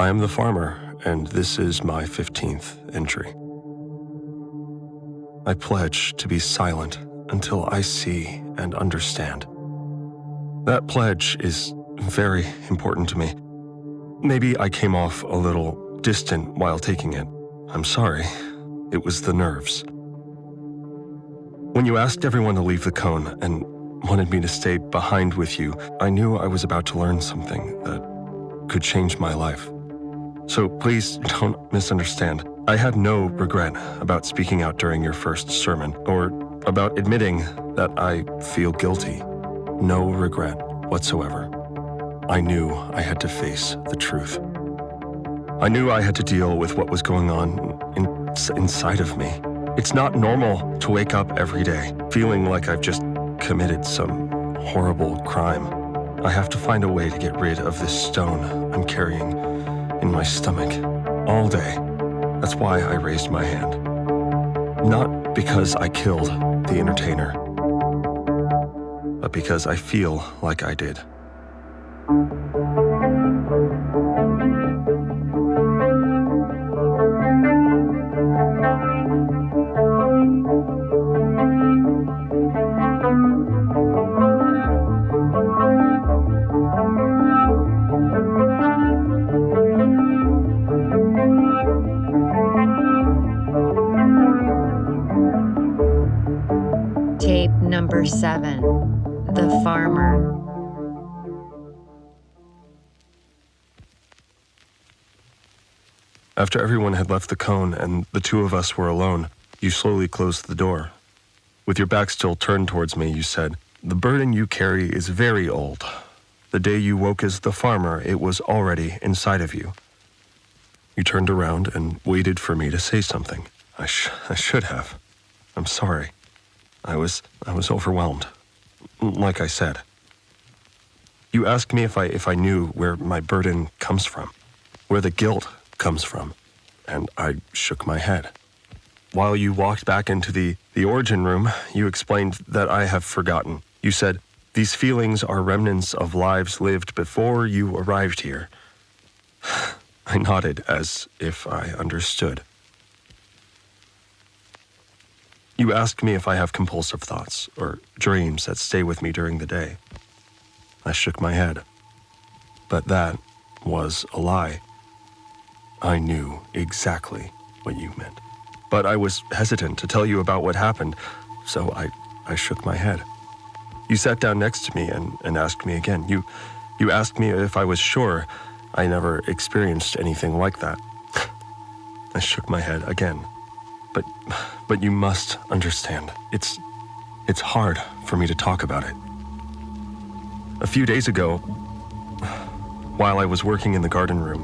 I am the farmer, and this is my 15th entry. I pledge to be silent until I see and understand. That pledge is very important to me. Maybe I came off a little distant while taking it. I'm sorry. It was the nerves. When you asked everyone to leave the cone and wanted me to stay behind with you, I knew I was about to learn something that could change my life. So please don't misunderstand. I had no regret about speaking out during your first sermon or about admitting that I feel guilty. No regret whatsoever. I knew I had to face the truth. I knew I had to deal with what was going on inside of me. It's not normal to wake up every day feeling like I've just committed some horrible crime. I have to find a way to get rid of this stone I'm carrying in my stomach all day. That's why I raised my hand. Not because I killed the entertainer, but because I feel like I did. Tape number 7, The Farmer. After everyone had left the cone and the two of us were alone, you slowly closed the door. With your back still turned towards me, you said, "The burden you carry is very old. The day you woke as the farmer, it was already inside of you." You turned around and waited for me to say something. I should have. I'm sorry. I was overwhelmed, like I said. You asked me if I knew where my burden comes from, where the guilt comes from, and I shook my head. While you walked back into the origin room, you explained that I have forgotten. You said, "These feelings are remnants of lives lived before you arrived here." I nodded as if I understood. You asked me if I have compulsive thoughts or dreams that stay with me during the day. I shook my head. But that was a lie. I knew exactly what you meant. But I was hesitant to tell you about what happened, so I shook my head. You sat down next to me and asked me again. You asked me if I was sure I never experienced anything like that. I shook my head again. But you must understand. It's hard for me to talk about it. A few days ago, while I was working in the garden room,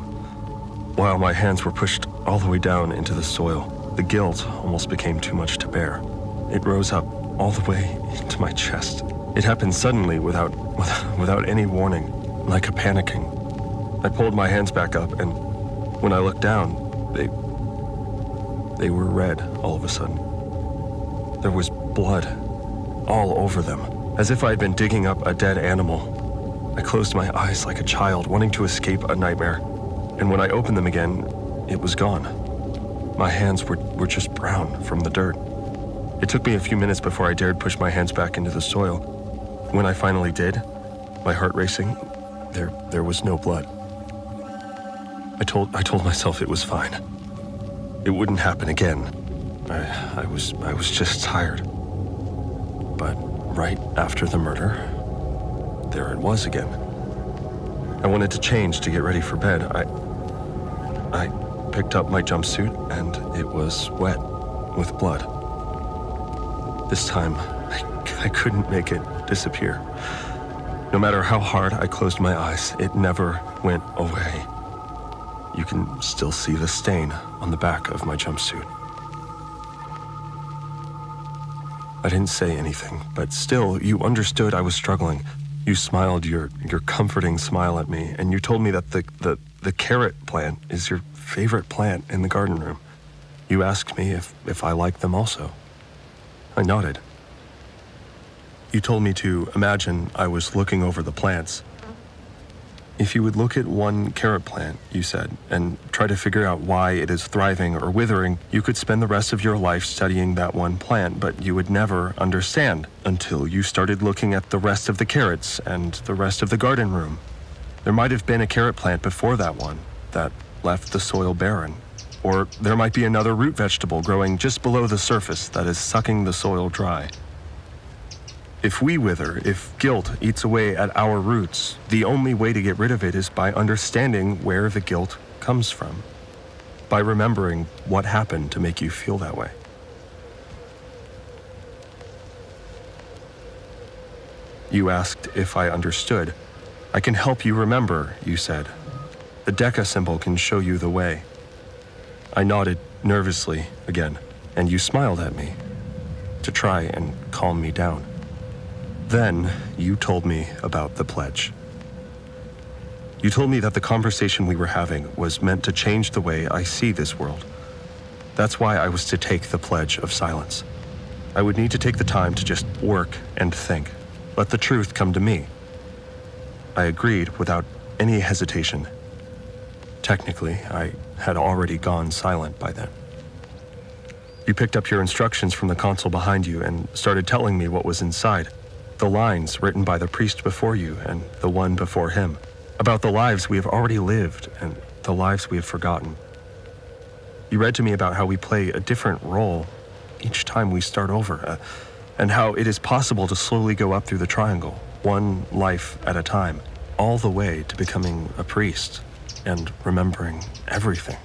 while my hands were pushed all the way down into the soil, the guilt almost became too much to bear. It rose up all the way into my chest. It happened suddenly without any warning, like a panicking. I pulled my hands back up, and when I looked down, they were red all of a sudden. There was blood all over them, as if I had been digging up a dead animal. I closed my eyes like a child, wanting to escape a nightmare, and when I opened them again, it was gone. My hands were just brown from the dirt. It took me a few minutes before I dared push my hands back into the soil. When I finally did, my heart racing, there was no blood. I told myself it was fine. It wouldn't happen again. I was just tired. But right after the murder, there it was again. I wanted to change to get ready for bed. I picked up my jumpsuit and it was wet with blood. This time, I couldn't make it disappear. No matter how hard I closed my eyes, it never went away. You can still see the stain on the back of my jumpsuit. I didn't say anything, but still, you understood I was struggling. You smiled your comforting smile at me, and you told me that the carrot plant is your favorite plant in the garden room. You asked me if I liked them also. I nodded. You told me to imagine I was looking over the plants. If you would look at one carrot plant, you said, and try to figure out why it is thriving or withering, you could spend the rest of your life studying that one plant, but you would never understand until you started looking at the rest of the carrots and the rest of the garden room. There might have been a carrot plant before that one that left the soil barren. Or there might be another root vegetable growing just below the surface that is sucking the soil dry. If we wither, if guilt eats away at our roots, the only way to get rid of it is by understanding where the guilt comes from, by remembering what happened to make you feel that way. You asked if I understood. I can help you remember, you said. The Deca symbol can show you the way. I nodded nervously again, and you smiled at me to try and calm me down. Then you told me about the pledge. You told me that the conversation we were having was meant to change the way I see this world. That's why I was to take the pledge of silence. I would need to take the time to just work and think. Let the truth come to me. I agreed without any hesitation. Technically, I had already gone silent by then. You picked up your instructions from the console behind you and started telling me what was inside. The lines written by the priest before you and the one before him, about the lives we have already lived and the lives we have forgotten. You read to me about how we play a different role each time we start over, and how it is possible to slowly go up through the triangle, one life at a time, all the way to becoming a priest and remembering everything.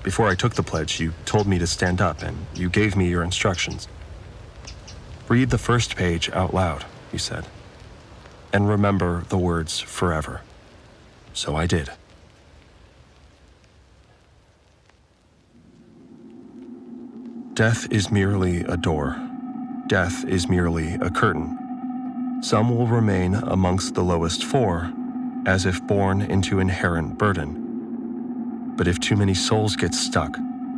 Before I took the pledge, you told me to stand up and you gave me your instructions. Read the first page out loud, you said, and remember the words forever. So I did. Death is merely a door. Death is merely a curtain. Some will remain amongst the lowest four, as if born into inherent burden. But if too many souls get stuck,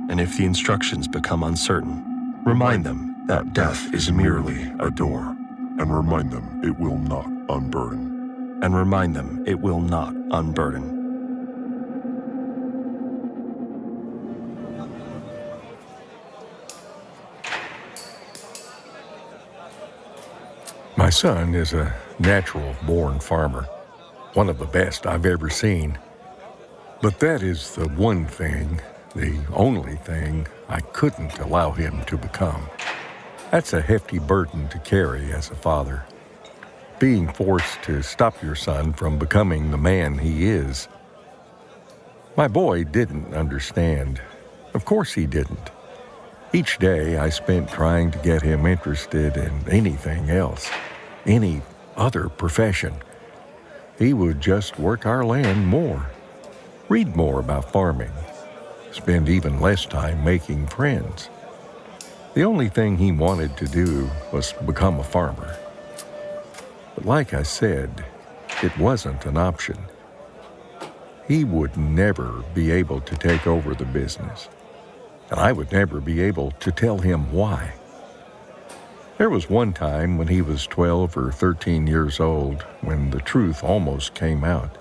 and if the instructions become uncertain, remind them that death is merely a door. And remind them it will not unburden. And remind them it will not unburden. My son is a natural-born farmer, one of the best I've ever seen. But that is the one thing, the only thing, I couldn't allow him to become. That's a hefty burden to carry as a father. Being forced to stop your son from becoming the man he is. My boy didn't understand. Of course he didn't. Each day I spent trying to get him interested in anything else, any other profession. He would just work our land more, read more about farming, spend even less time making friends. The only thing he wanted to do was become a farmer. But like I said, it wasn't an option. He would never be able to take over the business, and I would never be able to tell him why. There was one time when he was 12 or 13 years old when the truth almost came out.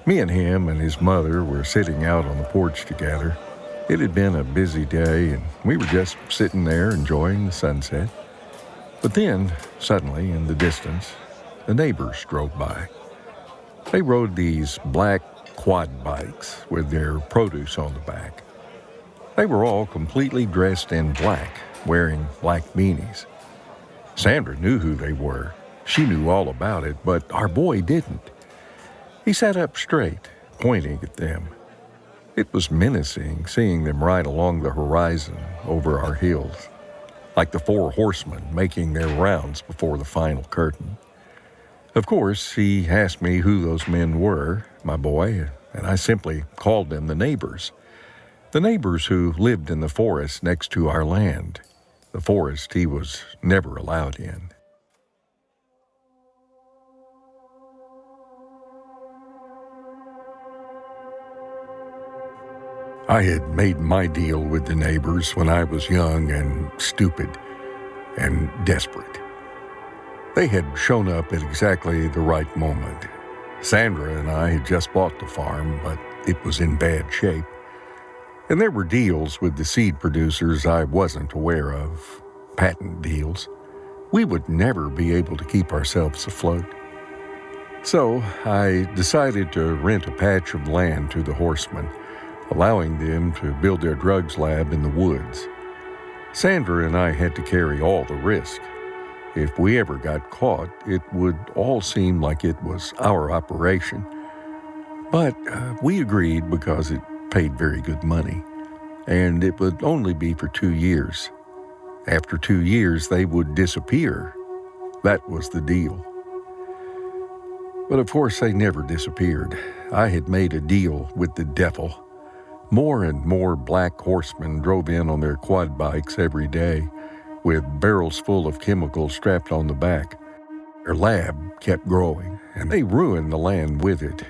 Me and him and his mother were sitting out on the porch together. It had been a busy day, and we were just sitting there enjoying the sunset. But then, suddenly, in the distance, the neighbors drove by. They rode these black quad bikes with their produce on the back. They were all completely dressed in black, wearing black beanies. Sandra knew who they were. She knew all about it, but our boy didn't. He sat up straight, pointing at them. It was menacing seeing them ride along the horizon over our hills, like the four horsemen making their rounds before the final curtain. Of course, he asked me who those men were, my boy, and I simply called them the neighbors. The neighbors who lived in the forest next to our land, the forest he was never allowed in. I had made my deal with the neighbors when I was young and stupid and desperate. They had shown up at exactly the right moment, Sandra and I had just bought the farm, but it was in bad shape. And there were deals with the seed producers I wasn't aware of, patent deals. We would never be able to keep ourselves afloat. So I decided to rent a patch of land to the horsemen, allowing them to build their drugs lab in the woods. Sandra and I had to carry all the risk. If we ever got caught, it would all seem like it was our operation. But we agreed because it paid very good money, and it would only be for 2 years. After 2 years, they would disappear. That was the deal. But of course, they never disappeared. I had made a deal with the devil. More and more black horsemen drove in on their quad bikes every day, with barrels full of chemicals strapped on the back. Their lab kept growing, and they ruined the land with it.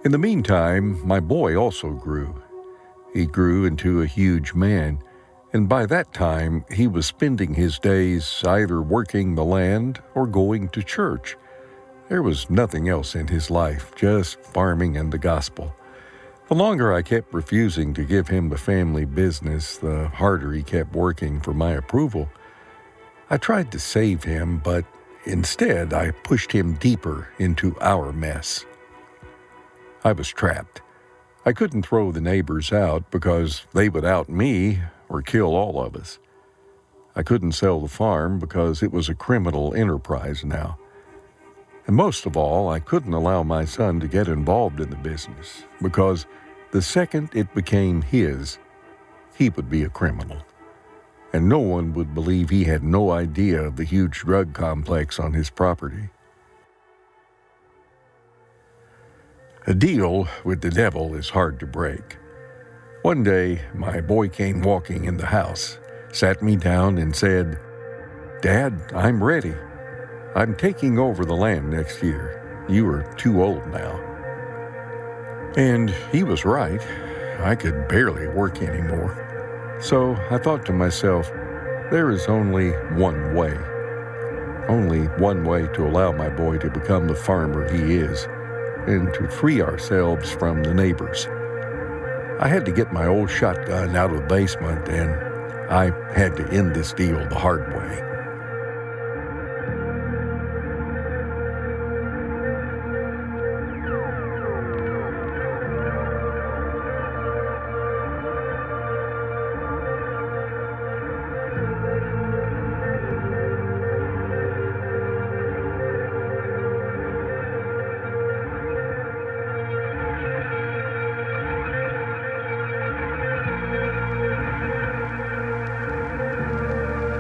In the meantime, my boy also grew. He grew into a huge man, and by that time, he was spending his days either working the land or going to church. There was nothing else in his life, just farming and the gospel. The longer I kept refusing to give him the family business, the harder he kept working for my approval. I tried to save him, but instead I pushed him deeper into our mess. I was trapped. I couldn't throw the neighbors out because they would out me or kill all of us. I couldn't sell the farm because it was a criminal enterprise now. And most of all, I couldn't allow my son to get involved in the business because the second it became his, he would be a criminal. And no one would believe he had no idea of the huge drug complex on his property. A deal with the devil is hard to break. One day, my boy came walking in the house, sat me down and said, "Dad, I'm ready. I'm taking over the land next year. You are too old now." And he was right. I could barely work anymore. So I thought to myself, there is only one way. Only one way to allow my boy to become the farmer he is, and to free ourselves from the neighbors. I had to get my old shotgun out of the basement, and I had to end this deal the hard way.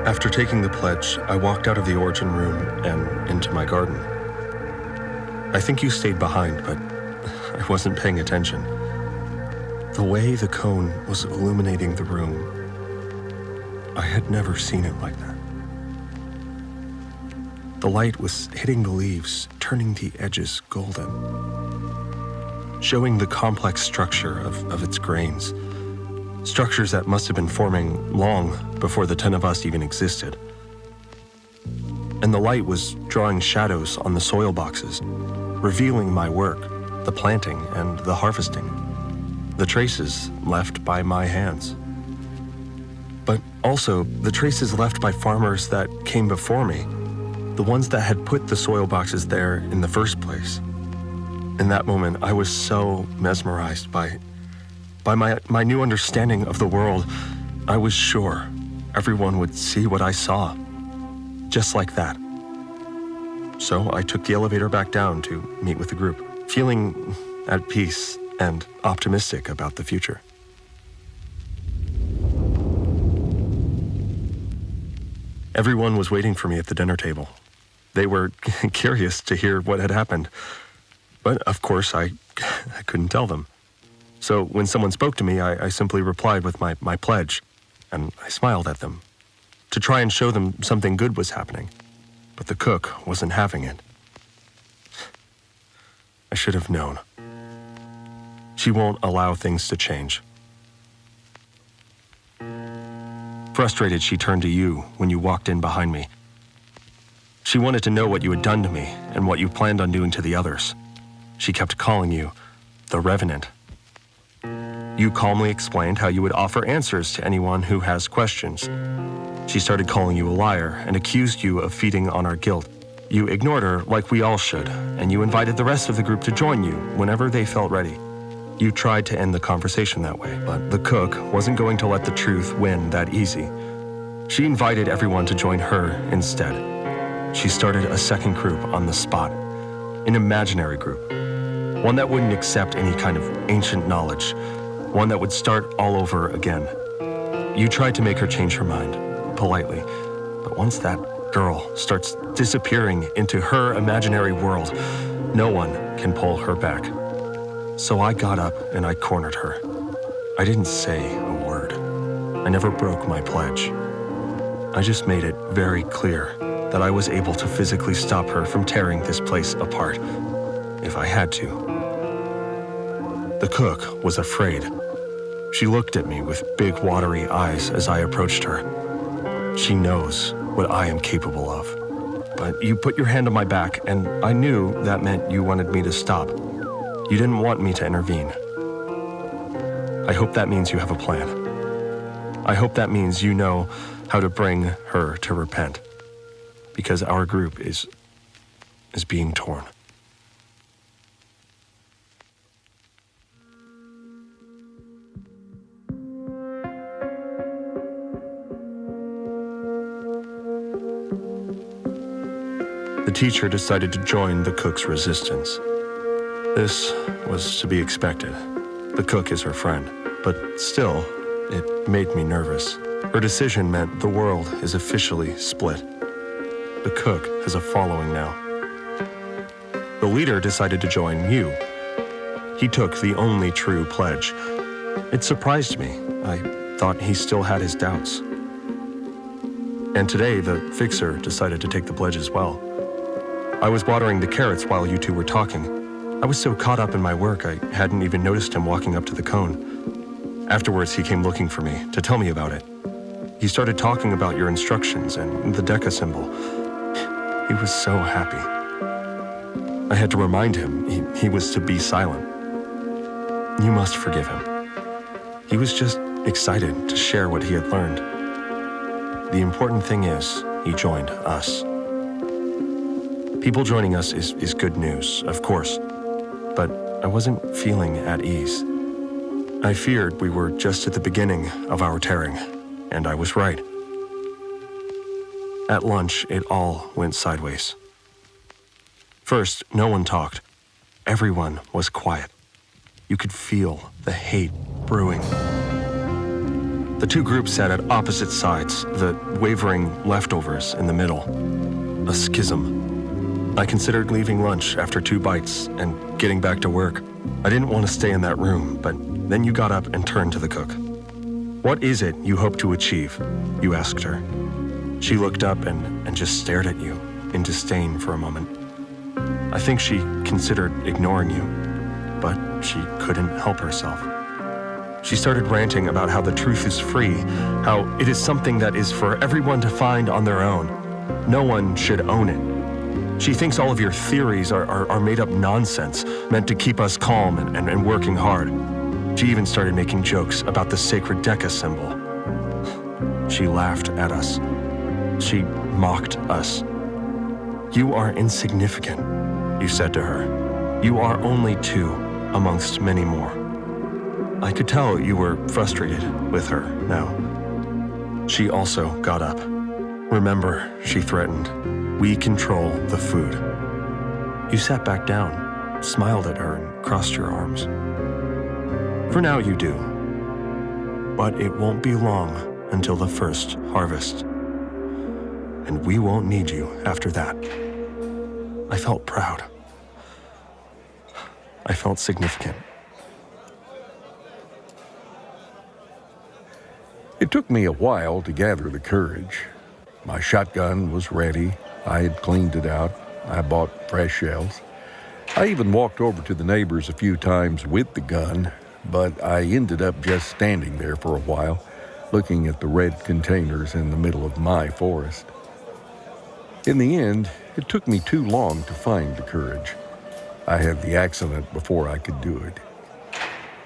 After taking the pledge, I walked out of the origin room and into my garden. I think you stayed behind, but I wasn't paying attention. The way the cone was illuminating the room, I had never seen it like that. The light was hitting the leaves, turning the edges golden, showing the complex structure of its grains. Structures that must have been forming long before the 10 of us even existed. And the light was drawing shadows on the soil boxes, revealing my work, the planting and the harvesting, the traces left by my hands. But also the traces left by farmers that came before me, the ones that had put the soil boxes there in the first place. In that moment, I was so mesmerized by my new understanding of the world. I was sure everyone would see what I saw, just like that. So I took the elevator back down to meet with the group, feeling at peace and optimistic about the future. Everyone was waiting for me at the dinner table. They were curious to hear what had happened, but of course I couldn't tell them. So when someone spoke to me, I simply replied with my pledge, and I smiled at them to try and show them something good was happening. But the cook wasn't having it. I should have known. She won't allow things to change. Frustrated, she turned to you when you walked in behind me. She wanted to know what you had done to me and what you planned on doing to the others. She kept calling you the Revenant. You calmly explained how you would offer answers to anyone who has questions. She started calling you a liar and accused you of feeding on our guilt. You ignored her like we all should, and you invited the rest of the group to join you whenever they felt ready. You tried to end the conversation that way, but the cook wasn't going to let the truth win that easy. She invited everyone to join her instead. She started a second group on the spot, an imaginary group, one that wouldn't accept any kind of ancient knowledge, one that would start all over again. You tried to make her change her mind, politely, but once that girl starts disappearing into her imaginary world, no one can pull her back. So I got up and I cornered her. I didn't say a word. I never broke my pledge. I just made it very clear that I was able to physically stop her from tearing this place apart, if I had to. The cook was afraid. She looked at me with big watery eyes as I approached her. She knows what I am capable of. But you put your hand on my back, and I knew that meant you wanted me to stop. You didn't want me to intervene. I hope that means you have a plan. I hope that means you know how to bring her to repent. Because our group is being torn. The teacher decided to join the cook's resistance. This was to be expected. The cook is her friend, but still, it made me nervous. Her decision meant the world is officially split. The cook has a following now. The leader decided to join you. He took the only true pledge. It surprised me. I thought he still had his doubts. And today, the fixer decided to take the pledge as well. I was watering the carrots while you two were talking. I was so caught up in my work, I hadn't even noticed him walking up to the cone. Afterwards, he came looking for me to tell me about it. He started talking about your instructions and the Deca symbol. He was so happy. I had to remind him he was to be silent. You must forgive him. He was just excited to share what he had learned. The important thing is, he joined us. People joining us is good news, of course, but I wasn't feeling at ease. I feared we were just at the beginning of our tearing, and I was right. At lunch, it all went sideways. First, no one talked. Everyone was quiet. You could feel the hate brewing. The two groups sat at opposite sides, the wavering leftovers in the middle. A schism. I considered leaving lunch after 2 bites and getting back to work. I didn't want to stay in that room, but then you got up and turned to the cook. "What is it you hope to achieve?" you asked her. She looked up and just stared at you in disdain for a moment. I think she considered ignoring you, but she couldn't help herself. She started ranting about how the truth is free, how it is something that is for everyone to find on their own. No one should own it. She thinks all of your theories are made-up nonsense, meant to keep us calm and working hard. She even started making jokes about the sacred Deca symbol. She laughed at us. She mocked us. "You are insignificant," you said to her. "You are only two amongst many more." I could tell you were frustrated with her now. She also got up. "Remember," she threatened, "we control the food." You sat back down, smiled at her, and crossed your arms. "For now you do. But it won't be long until the first harvest. And we won't need you after that." I felt proud. I felt significant. It took me a while to gather the courage. My shotgun was ready. I had cleaned it out. I bought fresh shells. I even walked over to the neighbors a few times with the gun, but I ended up just standing there for a while, looking at the red containers in the middle of my forest. In the end, it took me too long to find the courage. I had the accident before I could do it.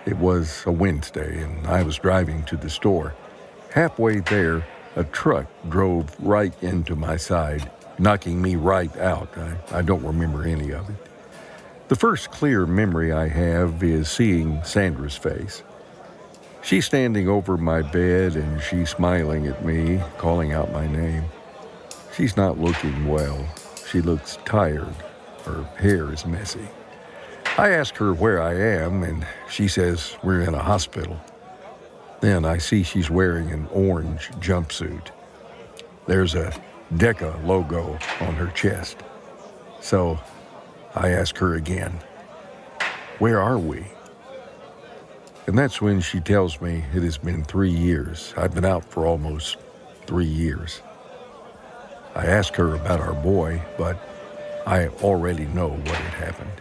It was a Wednesday, and I was driving to the store. Halfway there, a truck drove right into my side, knocking me right out. I don't remember any of it. The first clear memory I have is seeing Sandra's face. She's standing over my bed, and she's smiling at me, calling out my name. She's not looking well. She looks tired. Her hair is messy. I ask her where I am, and she says we're in a hospital. Then I see she's wearing an orange jumpsuit. There's a Deca logo on her chest. So I ask her again, where are we? And that's when she tells me it has been 3 years. I've been out for almost 3 years. I ask her about our boy, but I already know what had happened.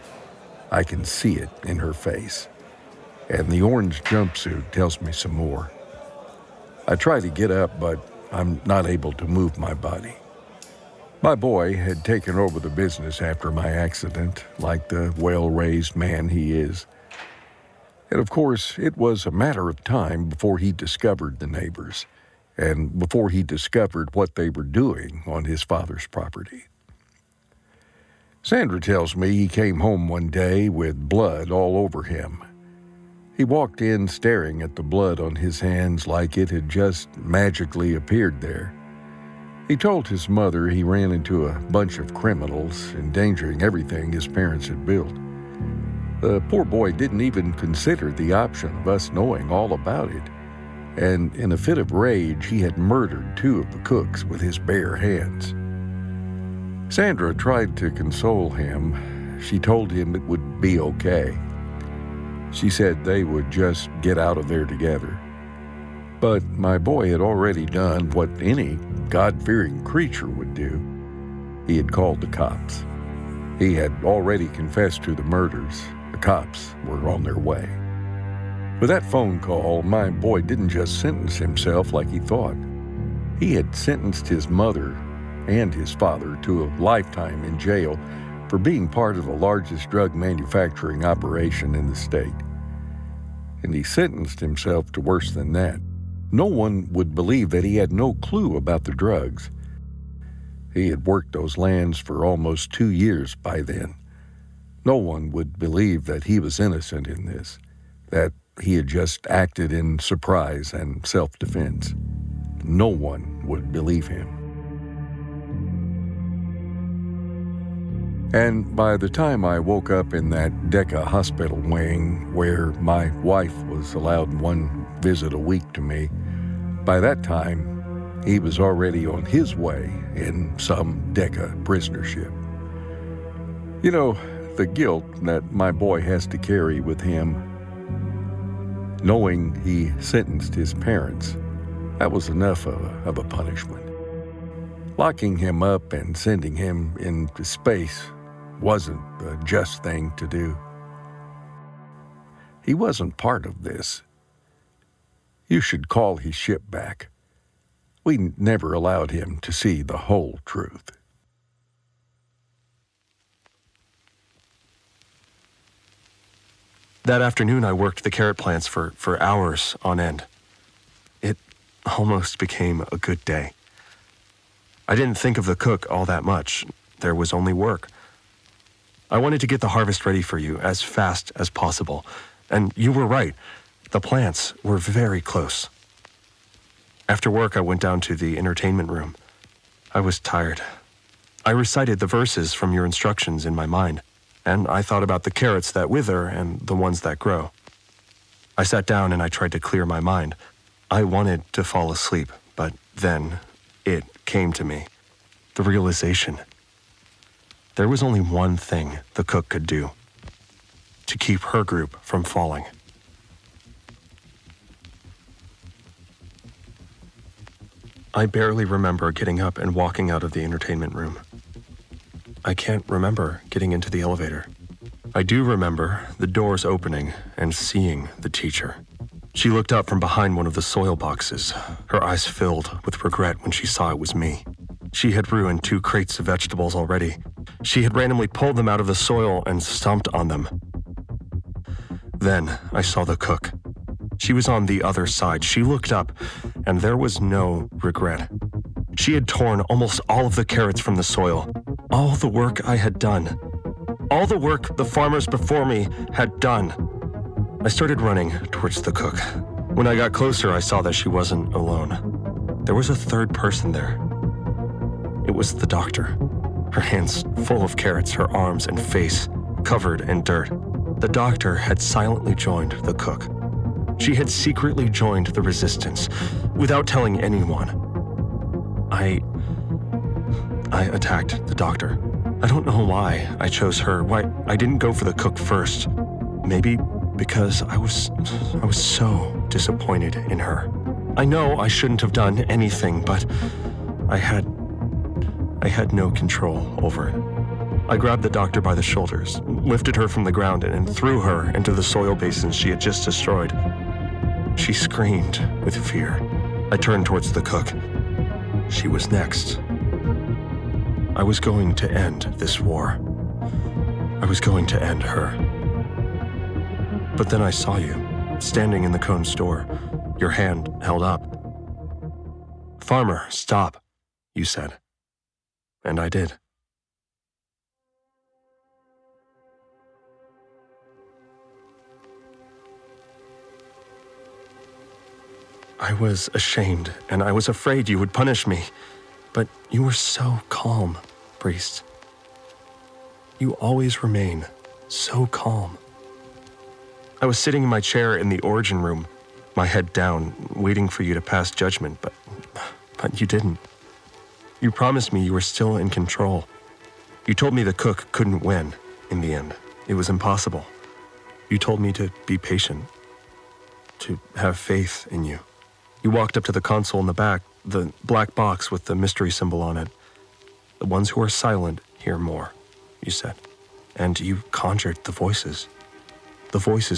I can see it in her face. And the orange jumpsuit tells me some more. I try to get up, but I'm not able to move my body. My boy had taken over the business after my accident, like the well-raised man he is. And of course, it was a matter of time before he discovered the neighbors, and before he discovered what they were doing on his father's property. Sandra tells me he came home one day with blood all over him. He walked in staring at the blood on his hands like it had just magically appeared there. He told his mother he ran into a bunch of criminals, endangering everything his parents had built. The poor boy didn't even consider the option of us knowing all about it, and in a fit of rage, he had murdered 2 of the cooks with his bare hands. Sandra tried to console him. She told him it would be okay. She said they would just get out of there together. But my boy had already done what any God-fearing creature would do. He had called the cops. He had already confessed to the murders. The cops were on their way. With that phone call, my boy didn't just sentence himself like he thought. He had sentenced his mother and his father to a lifetime in jail for being part of the largest drug manufacturing operation in the state. And he sentenced himself to worse than that. No one would believe that he had no clue about the drugs. He had worked those lands for almost 2 years by then. No one would believe that he was innocent in this, that he had just acted in surprise and self-defense. No one would believe him. And by the time I woke up in that Deca hospital wing where my wife was allowed one visit a week to me, by that time, he was already on his way in some Deca prisonership. You know, the guilt that my boy has to carry with him, knowing he sentenced his parents, that was enough of a punishment. Locking him up and sending him into space wasn't the just thing to do. He wasn't part of this. You should call his ship back. We never allowed him to see the whole truth. That afternoon, I worked the carrot plants for hours on end. It almost became a good day. I didn't think of the cook all that much. There was only work. I wanted to get the harvest ready for you as fast as possible. And you were right. The plants were very close. After work, I went down to the entertainment room. I was tired. I recited the verses from your instructions in my mind, and I thought about the carrots that wither and the ones that grow. I sat down and I tried to clear my mind. I wanted to fall asleep, but then it came to me. The realization. There was only one thing the cook could do to keep her group from falling. I barely remember getting up and walking out of the entertainment room. I can't remember getting into the elevator. I do remember the doors opening and seeing the teacher. She looked up from behind one of the soil boxes, her eyes filled with regret when she saw it was me. She had ruined 2 crates of vegetables already. She had randomly pulled them out of the soil and stomped on them. Then I saw the cook. She was on the other side. She looked up, and there was no regret. She had torn almost all of the carrots from the soil. All the work I had done. All the work the farmers before me had done. I started running towards the cook. When I got closer, I saw that she wasn't alone. There was a third person there. It was the doctor. Her hands full of carrots, her arms and face covered in dirt. The doctor had silently joined the cook. She had secretly joined the resistance without telling anyone. I attacked the doctor. I don't know why I chose her, why I didn't go for the cook first. Maybe because I was so disappointed in her. I know I shouldn't have done anything, but I had no control over it. I grabbed the doctor by the shoulders, lifted her from the ground, and threw her into the soil basins she had just destroyed. She screamed with fear. I turned towards the cook. She was next. I was going to end this war. I was going to end her. But then I saw you, standing in the cone's door, your hand held up. "Farmer, stop," you said. And I did. I was ashamed, and I was afraid you would punish me. But you were so calm, priest. You always remain so calm. I was sitting in my chair in the origin room, my head down, waiting for you to pass judgment, but you didn't. You promised me you were still in control. You told me the cook couldn't win in the end. It was impossible. You told me to be patient, to have faith in you. You walked up to the console in the back, the black box with the mystery symbol on it. "The ones who are silent hear more," you said. And you conjured the voices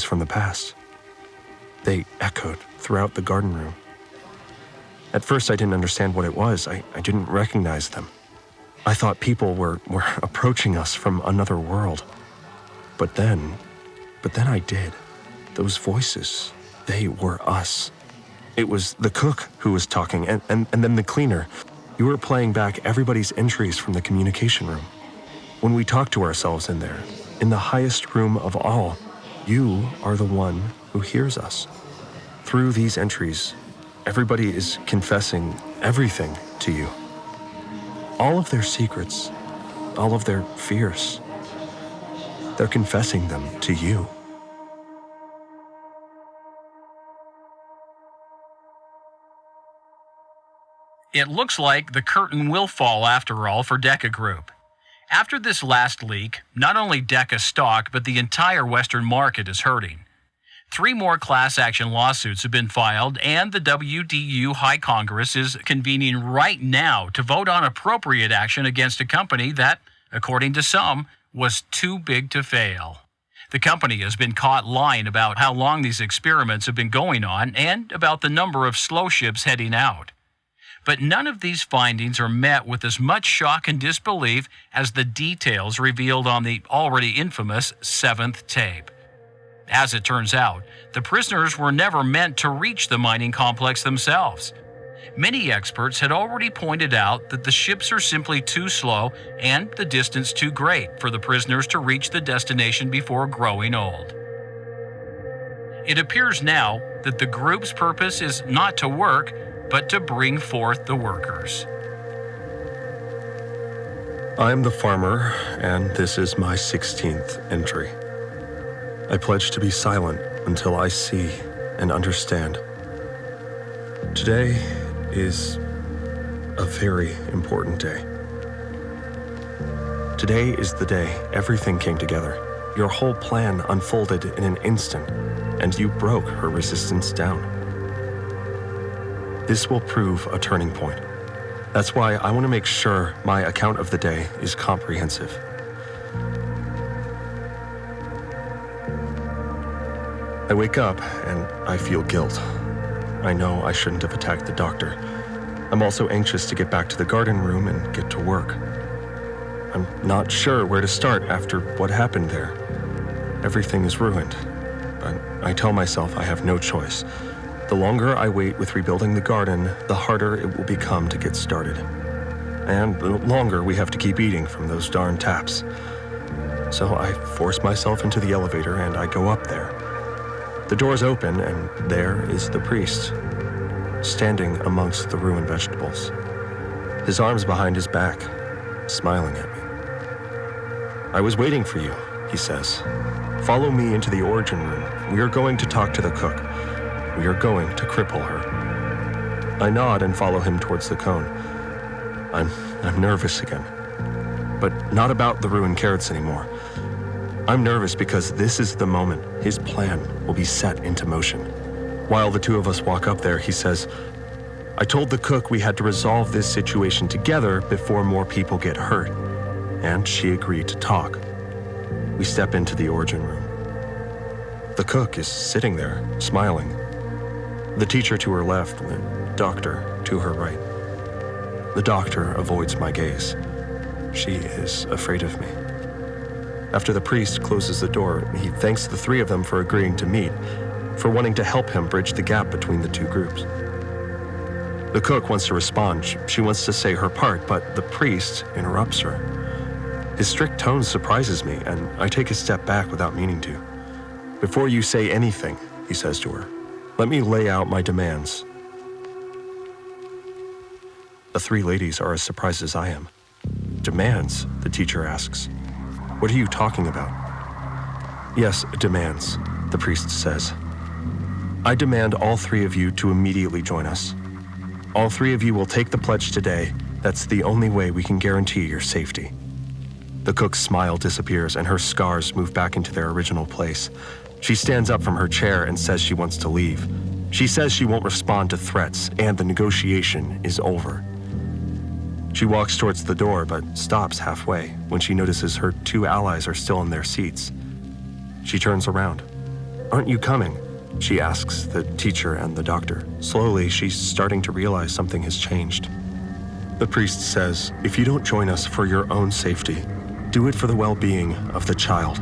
from the past. They echoed throughout the garden room. At first, I didn't understand what it was. I didn't recognize them. I thought people were approaching us from another world. But then I did. Those voices, they were us. It was the cook who was talking, and then the cleaner. You were playing back everybody's entries from the communication room. When we talk to ourselves in there, in the highest room of all, you are the one who hears us. Through these entries, everybody is confessing everything to you. All of their secrets, all of their fears. They're confessing them to you. It looks like the curtain will fall after all for Deca Group. After this last leak, not only Deca stock, but the entire Western market is hurting. 3 more class action lawsuits have been filed, and the WDU High Congress is convening right now to vote on appropriate action against a company that, according to some, was too big to fail. The company has been caught lying about how long these experiments have been going on and about the number of slow ships heading out. But none of these findings are met with as much shock and disbelief as the details revealed on the already infamous 7th tape. As it turns out, the prisoners were never meant to reach the mining complex themselves. Many experts had already pointed out that the ships are simply too slow and the distance too great for the prisoners to reach the destination before growing old. It appears now that the group's purpose is not to work, but to bring forth the workers. I am the farmer, and this is my 16th entry. I pledge to be silent until I see and understand. Today is a very important day. Today is the day everything came together. Your whole plan unfolded in an instant, and you broke her resistance down. This will prove a turning point. That's why I want to make sure my account of the day is comprehensive. I wake up and I feel guilt. I know I shouldn't have attacked the doctor. I'm also anxious to get back to the garden room and get to work. I'm not sure where to start after what happened there. Everything is ruined, but I tell myself I have no choice. The longer I wait with rebuilding the garden, the harder it will become to get started. And the longer we have to keep eating from those darn taps. So I force myself into the elevator and I go up there. The doors open and there is the priest, standing amongst the ruined vegetables, his arms behind his back, smiling at me. "I was waiting for you," he says. "Follow me into the origin room. We are going to talk to the cook. We are going to cripple her." I nod and follow him towards the cone. I'm nervous again, but not about the ruined carrots anymore. I'm nervous because this is the moment his plan will be set into motion. While the two of us walk up there, he says, "I told the cook we had to resolve this situation together before more people get hurt, and she agreed to talk." We step into the origin room. The cook is sitting there, smiling. The teacher to her left, the doctor to her right. The doctor avoids my gaze. She is afraid of me. After the priest closes the door, he thanks the three of them for agreeing to meet, for wanting to help him bridge the gap between the two groups. The cook wants to respond. She wants to say her part, but the priest interrupts her. His strict tone surprises me, and I take a step back without meaning to. "Before you say anything," he says to her, "let me lay out my demands." The three ladies are as surprised as I am. "Demands?" the teacher asks. "What are you talking about?" "Yes, demands," the priest says. "I demand all three of you to immediately join us. All three of you will take the pledge today. That's the only way we can guarantee your safety." The cook's smile disappears and her scars move back into their original place. She stands up from her chair and says she wants to leave. She says she won't respond to threats and the negotiation is over. She walks towards the door but stops halfway when she notices her two allies are still in their seats. She turns around. "Aren't you coming?" she asks the teacher and the doctor. Slowly, she's starting to realize something has changed. The priest says, "If you don't join us for your own safety, do it for the well-being of the child."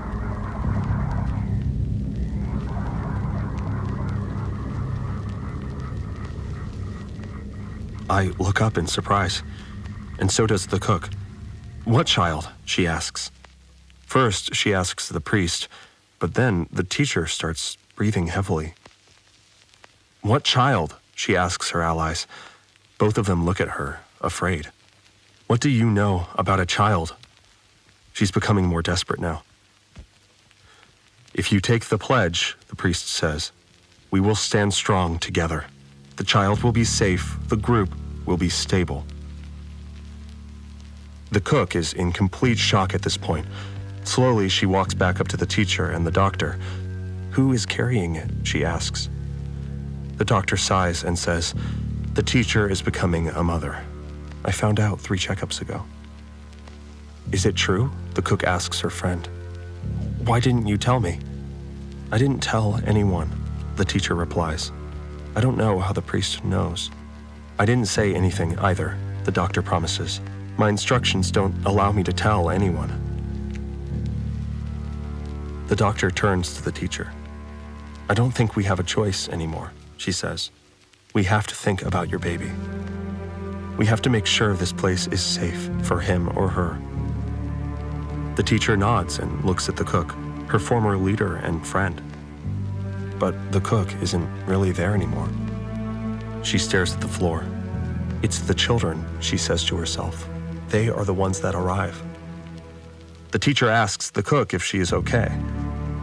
I look up in surprise, and so does the cook. "What child?" she asks. First, she asks the priest, but then the teacher starts breathing heavily. "What child?" she asks her allies. Both of them look at her, afraid. "What do you know about a child?" She's becoming more desperate now. "If you take the pledge," the priest says, "we will stand strong together. The child will be safe, the group will be stable." The cook is in complete shock at this point. Slowly, she walks back up to the teacher and the doctor. "Who is carrying it?" she asks. The doctor sighs and says, "The teacher is becoming a mother. I found out 3 checkups ago." "Is it true?" the cook asks her friend. "Why didn't you tell me?" "I didn't tell anyone," the teacher replies. "I don't know how the priest knows." "I didn't say anything either," the doctor promises. "My instructions don't allow me to tell anyone." The doctor turns to the teacher. "I don't think we have a choice anymore," she says. "We have to think about your baby. We have to make sure this place is safe for him or her." The teacher nods and looks at the cook, her former leader and friend. But the cook isn't really there anymore. She stares at the floor. "It's the children," she says to herself. "They are the ones that arrive." The teacher asks the cook if she is okay.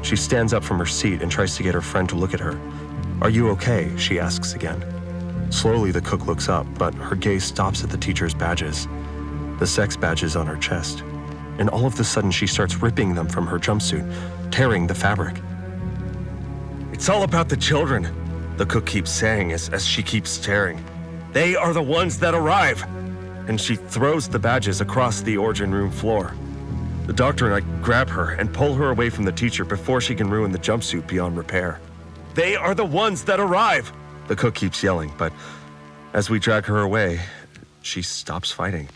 She stands up from her seat and tries to get her friend to look at her. "Are you okay?" she asks again. Slowly, the cook looks up, but her gaze stops at the teacher's badges, the sex badges on her chest. And all of a sudden, she starts ripping them from her jumpsuit, tearing the fabric. "It's all about the children," the cook keeps saying as she keeps staring. "They are the ones that arrive." And she throws the badges across the origin room floor. The doctor and I grab her and pull her away from the teacher before she can ruin the jumpsuit beyond repair. "They are the ones that arrive," the cook keeps yelling, but As we drag her away, she stops fighting.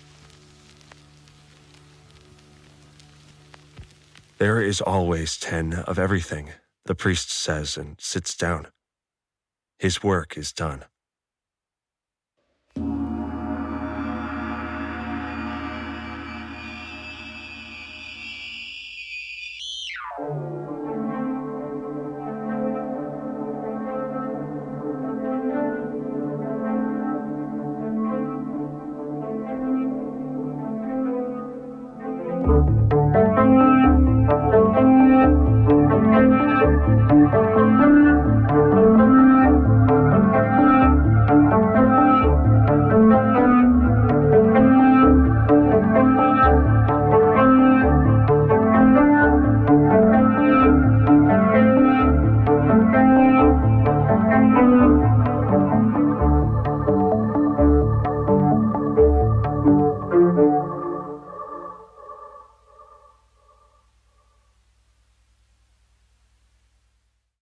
There is always 10 of everything, the priest says and sits down. His work is done.